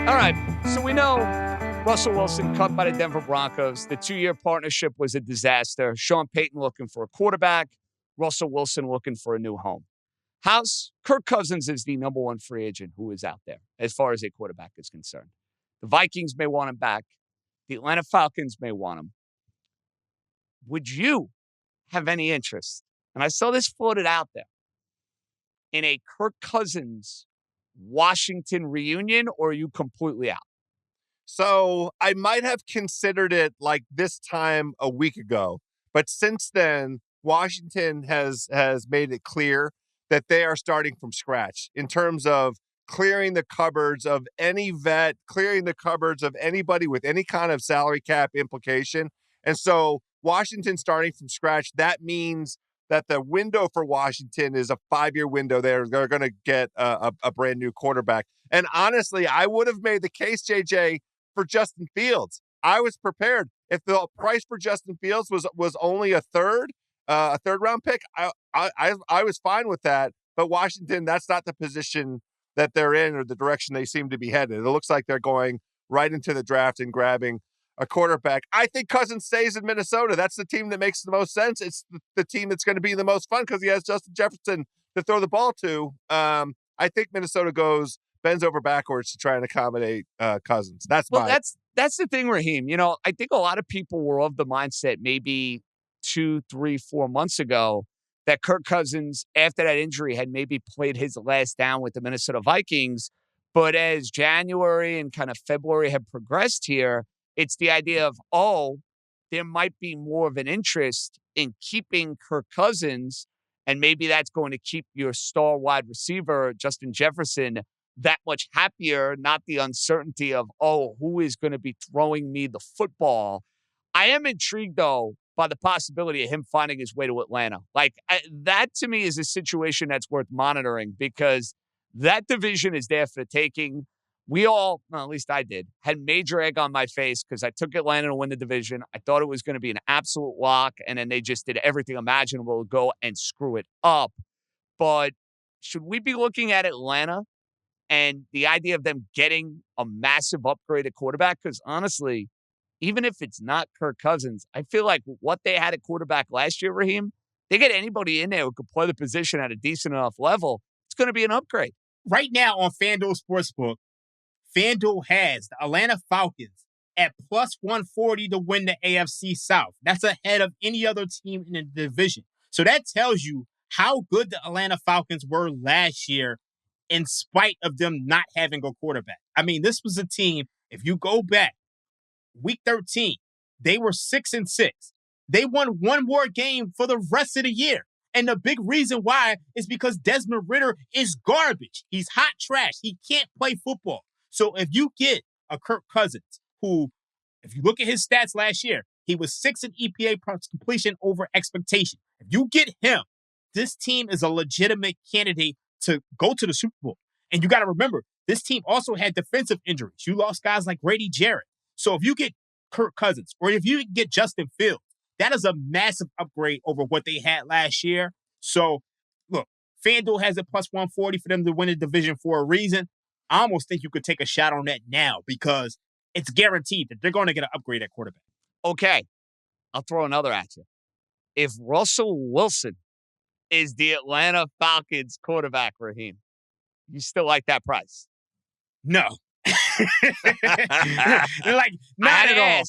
All right, so we know Russell Wilson cut by the Denver Broncos. The 2-year partnership was a disaster. Sean Payton looking for a quarterback. Russell Wilson looking for a new home. Kirk Cousins is the number one free agent who is out there as far as a quarterback is concerned. The Vikings may want him back. The Atlanta Falcons may want him. Would you have any interest? And I saw this floated out there in a Kirk Cousins Washington reunion, or are you completely out? So I might have considered it like this time a week ago, but since then, Washington has made it clear that they are starting from scratch in terms of clearing the cupboards of any vet, clearing the cupboards of anybody with any kind of salary cap implication. And so Washington starting from scratch, that means that the window for Washington is a 5-year window. They're going to get a brand new quarterback. And honestly, I would have made the case, JJ, for Justin Fields. I was prepared. If the price for Justin Fields was only a third round pick, I was fine with that. But Washington, that's not the position that they're in or the direction they seem to be headed. It looks like they're going right into the draft and grabbing a quarterback. I think Cousins stays in Minnesota. That's the team that makes the most sense. It's the team that's going to be the most fun because he has Justin Jefferson to throw the ball to. I think Minnesota bends over backwards to try and accommodate Cousins. That's the thing, Raheem. You know, I think a lot of people were of the mindset maybe 2, 3, 4 months ago that Kirk Cousins, after that injury, had maybe played his last down with the Minnesota Vikings. But as January and kind of February have progressed here, it's the idea of, there might be more of an interest in keeping Kirk Cousins, and maybe that's going to keep your star wide receiver, Justin Jefferson, that much happier, not the uncertainty of, who is going to be throwing me the football. I am intrigued, though, by the possibility of him finding his way to Atlanta. That, to me, is a situation that's worth monitoring because that division is there for the taking. We all, well, at least I did, had major egg on my face because I took Atlanta to win the division. I thought it was going to be an absolute lock, and then they just did everything imaginable to go and screw it up. But should we be looking at Atlanta and the idea of them getting a massive upgrade at quarterback? Because honestly, even if it's not Kirk Cousins, I feel like what they had at quarterback last year, Raheem, they get anybody in there who could play the position at a decent enough level, it's going to be an upgrade. Right now on FanDuel Sportsbook, FanDuel has the Atlanta Falcons at plus 140 to win the AFC South. That's ahead of any other team in the division. So that tells you how good the Atlanta Falcons were last year in spite of them not having a quarterback. I mean, this was a team, if you go back, week 13, they were 6-6. They won one more game for the rest of the year. And the big reason why is because Desmond Ridder is garbage. He's hot trash. He can't play football. So if you get a Kirk Cousins, who, if you look at his stats last year, he was 6th in EPA completion over expectation. If you get him, this team is a legitimate candidate to go to the Super Bowl. And you got to remember, this team also had defensive injuries. You lost guys like Grady Jarrett. So if you get Kirk Cousins or if you get Justin Fields, that is a massive upgrade over what they had last year. So, look, FanDuel has a plus 140 for them to win the division for a reason. I almost think you could take a shot on that now because it's guaranteed that they're going to get an upgrade at quarterback. Okay, I'll throw another at you. If Russell Wilson is the Atlanta Falcons quarterback, Raheem, you still like that price? No. Not at all.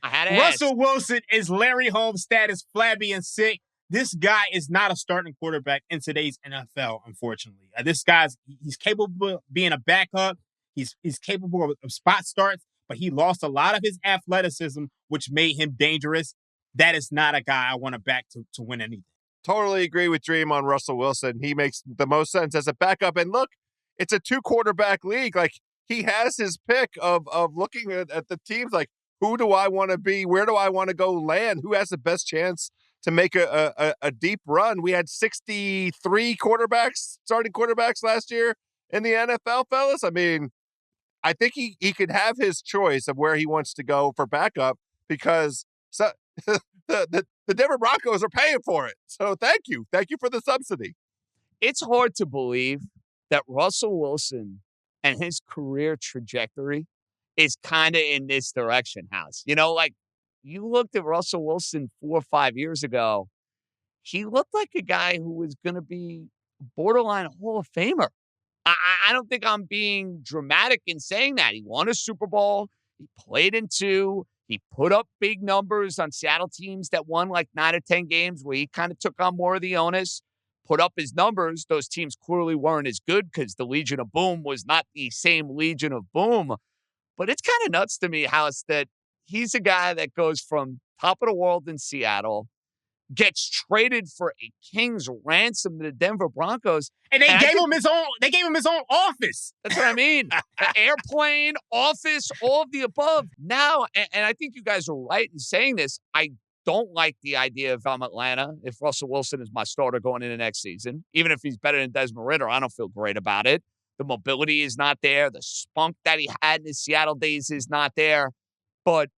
I had to Russell Wilson is Larry Holmes status, flabby and sick. This guy is not a starting quarterback in today's NFL, unfortunately. He's capable of being a backup. He's capable of spot starts, but he lost a lot of his athleticism, which made him dangerous. That is not a guy I want to back to win anything. Totally agree with Dream on Russell Wilson. He makes the most sense as a backup. And look, it's a 2-quarterback league. Like, he has his pick of looking at the teams like, who do I want to be? Where do I want to go land? Who has the best chance to make a deep run? We had 63 starting quarterbacks last year in the NFL, fellas. I mean, I think he could have his choice of where he wants to go for backup because the Denver Broncos are paying for it. So thank you for the subsidy. It's hard to believe that Russell Wilson and his career trajectory is kind of in this direction, House. You know, like you looked at Russell Wilson 4 or 5 years ago, he looked like a guy who was going to be borderline Hall of Famer. I don't think I'm being dramatic in saying that. He won a Super Bowl. He played in 2. He put up big numbers on Seattle teams that won like 9 or 10 games where he kind of took on more of the onus, put up his numbers. Those teams clearly weren't as good because the Legion of Boom was not the same Legion of Boom. But it's kind of nuts to me, House, that he's a guy that goes from top of the world in Seattle, gets traded for a king's ransom to the Denver Broncos. And they gave him his own office. That's what I mean. Airplane, office, all of the above. Now, and I think you guys are right in saying this, I don't like the idea if I'm Atlanta, if Russell Wilson is my starter going into next season. Even if he's better than Desmond Ridder, I don't feel great about it. The mobility is not there. The spunk that he had in his Seattle days is not there. But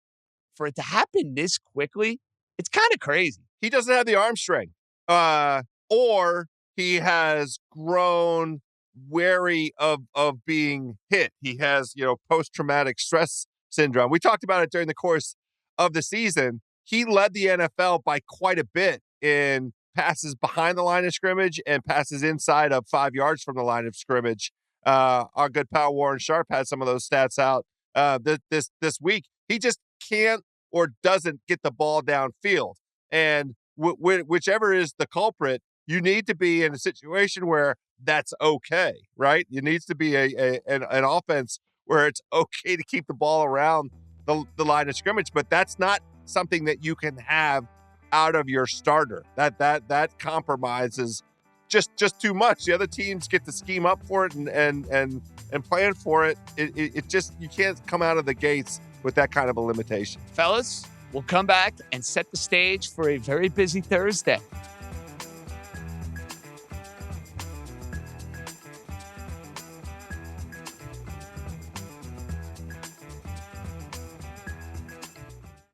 for it to happen this quickly, it's kind of crazy. He doesn't have the arm strength, or he has grown wary of being hit. He has, post-traumatic stress syndrome. We talked about it during the course of the season. He led the NFL by quite a bit in passes behind the line of scrimmage and passes inside of 5 yards from the line of scrimmage. Our good pal Warren Sharp had some of those stats out this week. He just can't or doesn't get the ball downfield. And whichever is the culprit, you need to be in a situation where that's okay, right? It needs to be an offense where it's okay to keep the ball around the line of scrimmage, but that's not something that you can have out of your starter. That compromises just too much. The other teams get to scheme up for it and plan for it. It just, you can't come out of the gates with that kind of a limitation. Fellas, we'll come back and set the stage for a very busy Thursday.